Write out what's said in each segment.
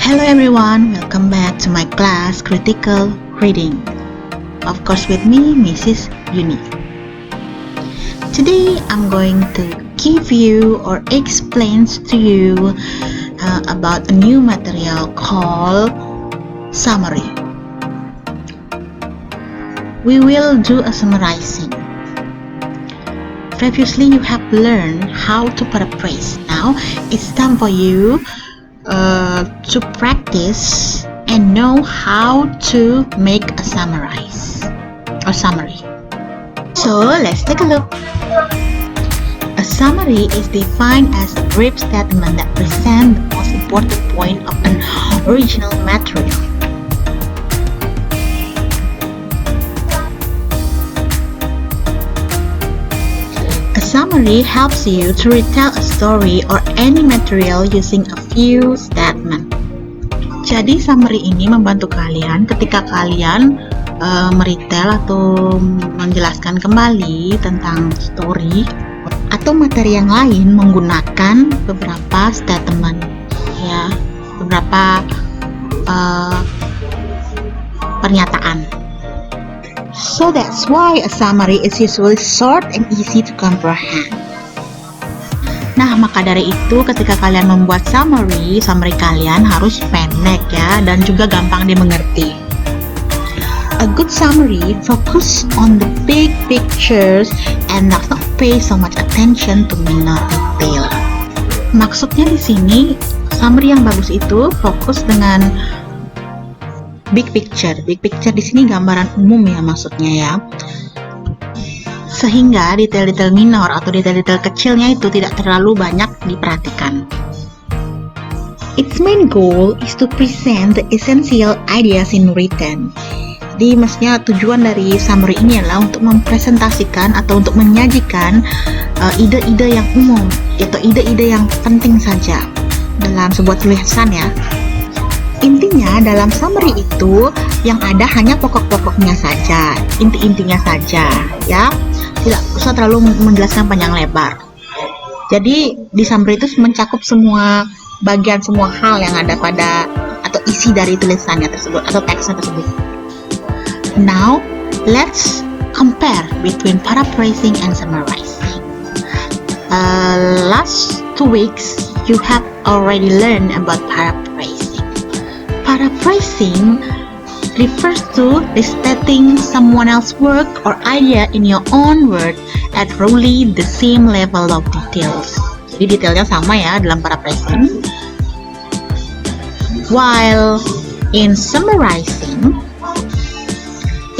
Hello everyone, welcome back to my class Critical Reading. Of course with me, Mrs. Yuni. Today I'm going to give you or explain to you about a new material called summary. We will do a summarizing. Previously you have learned how to paraphrase. Now it's time for you to practice and know how to make a summary. So let's take a look. A summary is defined as a brief statement that presents the most important point of an original material. A summary helps you to retell a story or any material using a few statements. Jadi summary ini membantu kalian ketika kalian meretell atau menjelaskan kembali tentang story atau materi yang lain menggunakan beberapa statement, ya, beberapa pernyataan. So that's why a summary is usually short and easy to comprehend. Nah, maka dari itu ketika kalian membuat summary kalian harus pendek ya, dan juga gampang dimengerti. A good summary focus on the big pictures and does not pay so much attention to minor detail. Maksudnya di sini, summary yang bagus itu fokus dengan big picture. Big picture di sini gambaran umum ya maksudnya ya. Sehingga detail-detail minor atau detail-detail kecilnya itu tidak terlalu banyak diperhatikan. Its main goal is to present the essential ideas in written. Jadi maksudnya tujuan dari summary ini adalah untuk mempresentasikan atau untuk menyajikan ide-ide yang umum atau ide-ide yang penting saja dalam sebuah tulisan ya. Intinya dalam summary itu yang ada hanya pokok-pokoknya saja, inti-intinya saja ya. Tidak usah terlalu menjelaskan panjang lebar. Jadi di summary itu mencakup semua bagian, semua hal yang ada pada atau isi dari tulisannya tersebut atau teksnya tersebut. Now let's compare between paraphrasing and summarizing. Last 2 weeks you have already learned about paraphrasing. Paraphrasing refers to restating someone else's work or idea in your own words at roughly the same level of details. Jadi detailnya sama ya dalam paraphrasing. While in summarizing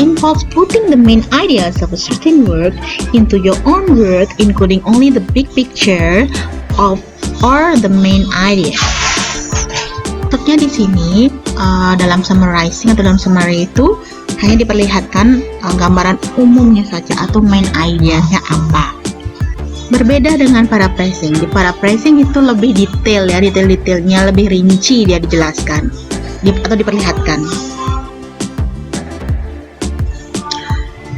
involves putting the main ideas of a certain work into your own words, including only the big picture of or the main idea. Maksudnya di sini dalam summarizing atau dalam summary itu hanya diperlihatkan gambaran umumnya saja atau main idea-nya apa. Berbeda dengan paraphrasing. Di paraphrasing itu lebih detail ya, detail-detailnya lebih rinci dia dijelaskan atau diperlihatkan.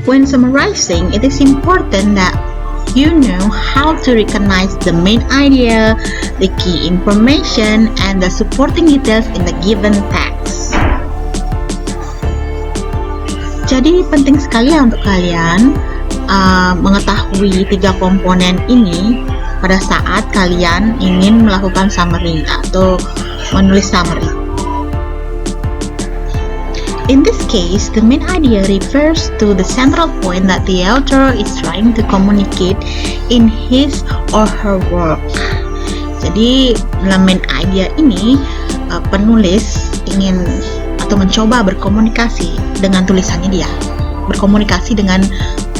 When summarizing, it is important that you know how to recognize the main idea, the key information, and the supporting details in the given text. Jadi penting sekali ya untuk kalian mengetahui 3 komponen ini pada saat kalian ingin melakukan summary atau menulis summary. In this case, the main idea refers to the central point that the author is trying to communicate in his or her work. Jadi dalam main idea ini penulis ingin atau mencoba berkomunikasi dengan tulisannya dia, berkomunikasi dengan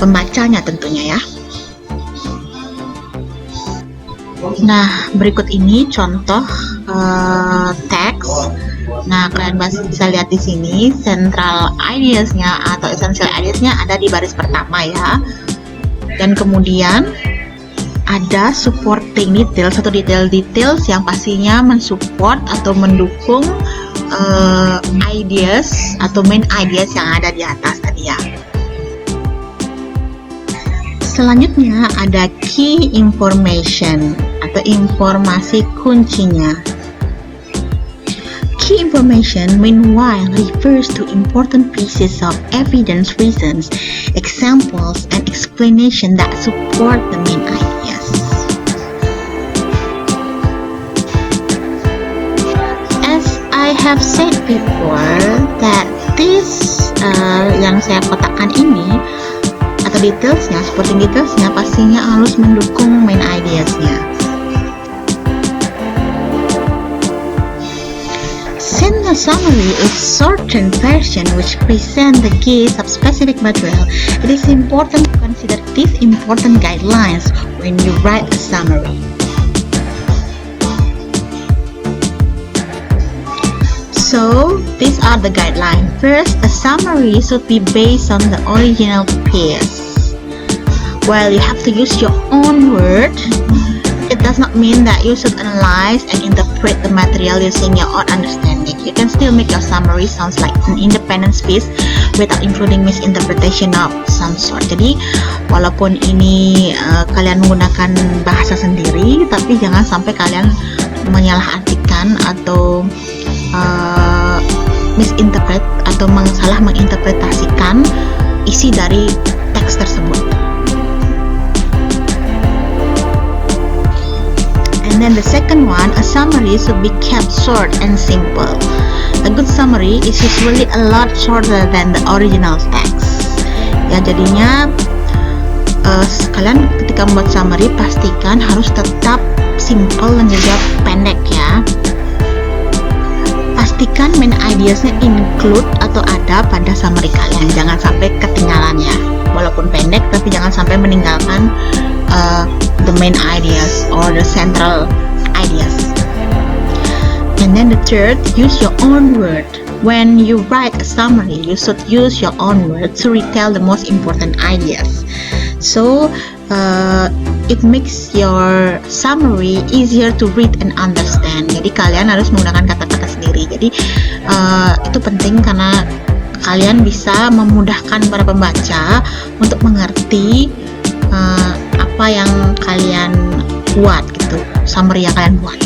pembacanya tentunya ya. Nah, berikut ini contoh teks. Nah, kalian bisa lihat di sini central ideas-nya atau essential ideas-nya ada di baris pertama ya. Dan kemudian ada supporting details atau detail-details yang pastinya mensupport atau mendukung ideas atau main ideas yang ada di atas tadi ya. Selanjutnya ada key information atau informasi kuncinya. key information, meanwhile, refers to important pieces of evidence, reasons, examples, and explanation that support the main ideas. As I have said before, that this yang saya kotakkan ini atau detailsnya, supporting detailsnya pastinya harus mendukung main ideasnya. Since the summary is shortened version which present the gist of specific material, it is important to consider these important guidelines when you write a summary. So, these are the guidelines. First, a summary should be based on the original piece. While you have to use your own word, it does not mean that you should analyze and interpret the material using your own understanding. You can still make your summary sounds like an independent piece without including misinterpretation of some sort. Jadi, walaupun ini kalian menggunakan bahasa sendiri, tapi jangan sampai kalian menyalahartikan atau misinterpret atau salah menginterpretasikan isi dari teks tersebut. And then the second one, a summary should be kept short and simple. A good summary is usually a lot shorter than the original text. Ya, jadinya kalian ketika membuat summary pastikan harus tetap simple dan juga pendek ya. Pastikan main ideasnya include atau ada pada summary kalian, jangan sampai ketinggalan ya. Walaupun pendek, tapi jangan sampai meninggalkan the main ideas or the central ideas. And then the third, use your own word. When you write a summary, you should use your own word to retell the most important ideas. So it makes your summary easier to read and understand. Jadi kalian harus menggunakan kata-kata sendiri. Jadi itu penting karena kalian bisa memudahkan para pembaca untuk mengerti apa yang kalian buat gitu, summary yang kalian buat.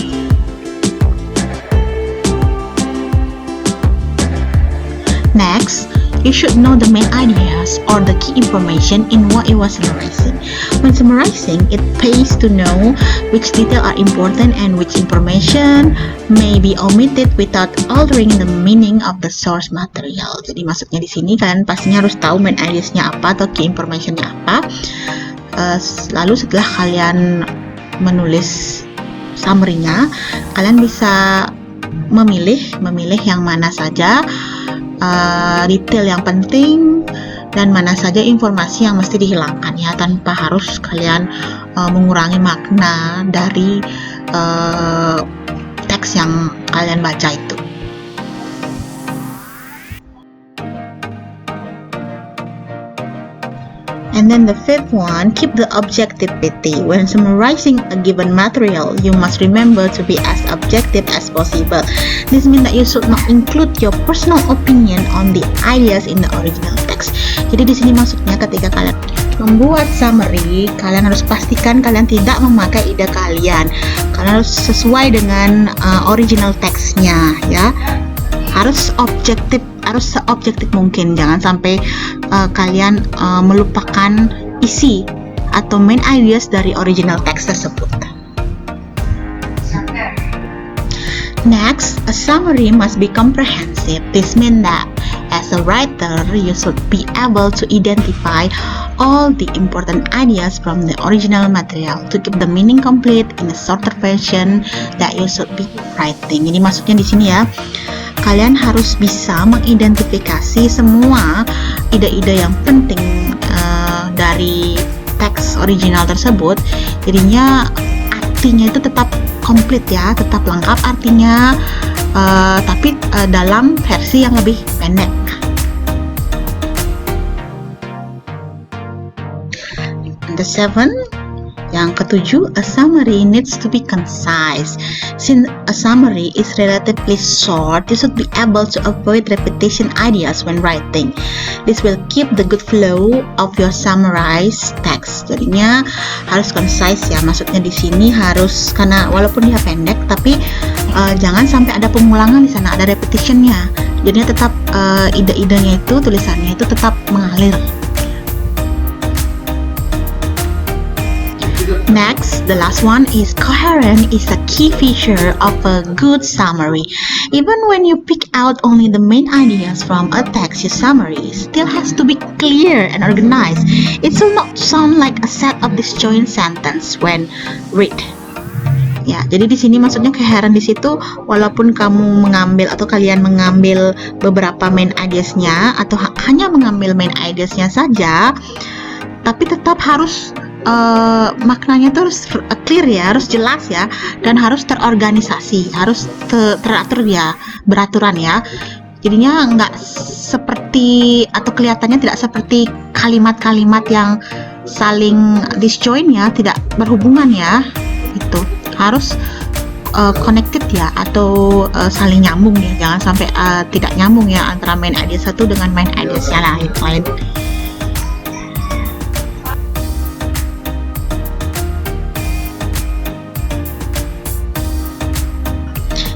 Next, you should know the main ideas or the key information in what you are summarizing. When summarizing, it pays to know which details are important and which information may be omitted without altering the meaning of the source material. Jadi maksudnya di sini kalian pastinya harus tahu main ideasnya apa atau key informationnya apa. Lalu setelah kalian menulis summary-nya, kalian bisa memilih yang mana saja detail yang penting dan mana saja informasi yang mesti dihilangkan ya, tanpa harus kalian mengurangi makna dari teks yang kalian baca itu. And then the fifth one, keep the objectivity. When summarizing a given material, you must remember to be as objective as possible. This means that you should not include your personal opinion on the ideas in the original text. Jadi di sini maksudnya ketika kalian membuat summary, kalian harus pastikan kalian tidak memakai ide kalian. Kalian harus sesuai dengan original teksnya ya. Harus seobjektif mungkin, jangan sampai kalian melupakan isi atau main ideas dari original text tersebut. Next, a summary must be comprehensive. This means that as a writer, you should be able to identify all the important ideas from the original material to keep the meaning complete in a shorter version that you should be writing. Ini maksudnya di sini ya. Kalian harus bisa mengidentifikasi semua ide-ide yang penting dari teks original tersebut. Jadinya artinya itu tetap komplit ya, tetap lengkap artinya, tapi dalam versi yang lebih pendek. The seventh Yang ketujuh, a summary needs to be concise. Since a summary is relatively short, you should be able to avoid repetition ideas when writing. This will keep the good flow of your summarized text. Jadinya harus concise ya, maksudnya di sini harus, karena walaupun dia pendek, tapi jangan sampai ada pengulangan di sana, ada repetitionnya. Jadinya tetap ide-idenya itu, tulisannya itu tetap mengalir. Next, the last one is coherent is a key feature of a good summary. Even when you pick out only the main ideas from a text, your summary still has to be clear and organized. It should not sound like a set of disjoint sentence when read. Ya, jadi di sini maksudnya coherent di situ, walaupun kamu mengambil atau kalian mengambil beberapa main ideas-nya atau hanya mengambil main ideas-nya saja, tapi tetap harus maknanya tuh harus clear ya, harus jelas ya, dan harus terorganisasi, harus teratur ya, beraturan ya. Jadinya nggak seperti atau kelihatannya tidak seperti kalimat-kalimat yang saling disjoint ya, tidak berhubungan ya. Itu harus connected ya, atau saling nyambung ya, jangan sampai tidak nyambung ya antara main idea satu dengan main idea yang lain.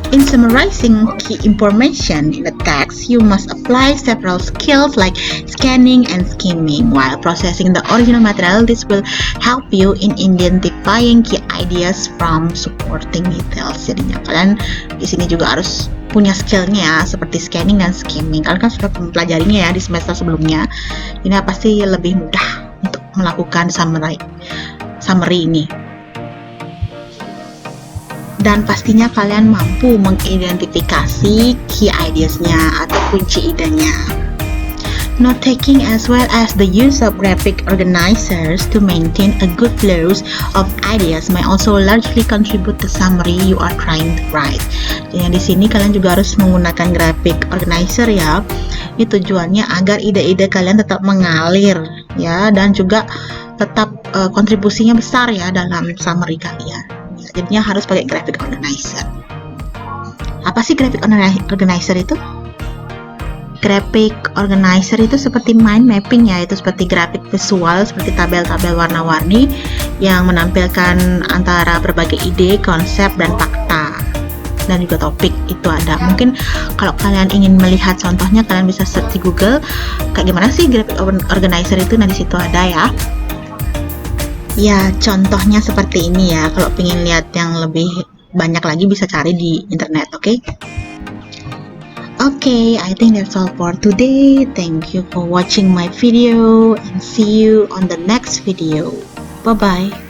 In summarizing key information in the text, you must apply several skills like scanning and skimming. While processing the original material, this will help you in identifying key ideas from supporting details. Jadinya kalian di sini juga harus punya skillnya ya, seperti scanning dan skimming. Kalian kan sudah mempelajarinya ya di semester sebelumnya. Ini pasti lebih mudah untuk melakukan summary ini. Dan pastinya kalian mampu mengidentifikasi key ideas-nya atau kunci idenya. Note taking as well as the use of graphic organizers to maintain a good flow of ideas may also largely contribute to summary you are trying to write. Jadi di sini kalian juga harus menggunakan graphic organizer ya. Ini tujuannya agar ide-ide kalian tetap mengalir ya, dan juga tetap kontribusinya besar ya dalam summary kalian. Jadinya harus pakai graphic organizer. Apa sih graphic organizer itu? Graphic organizer itu seperti mind mapping ya, itu seperti grafik visual, seperti tabel-tabel warna-warni yang menampilkan antara berbagai ide, konsep, dan fakta, dan juga topik itu ada. Mungkin kalau kalian ingin melihat contohnya, kalian bisa search di Google kayak gimana sih graphic organizer itu. Nah, di situ ada ya. Ya, contohnya seperti ini ya. Kalau pengen lihat yang lebih banyak lagi bisa cari di internet, oke? Okay, I think that's all for today. Thank you for watching my video and see you on the next video. Bye-bye.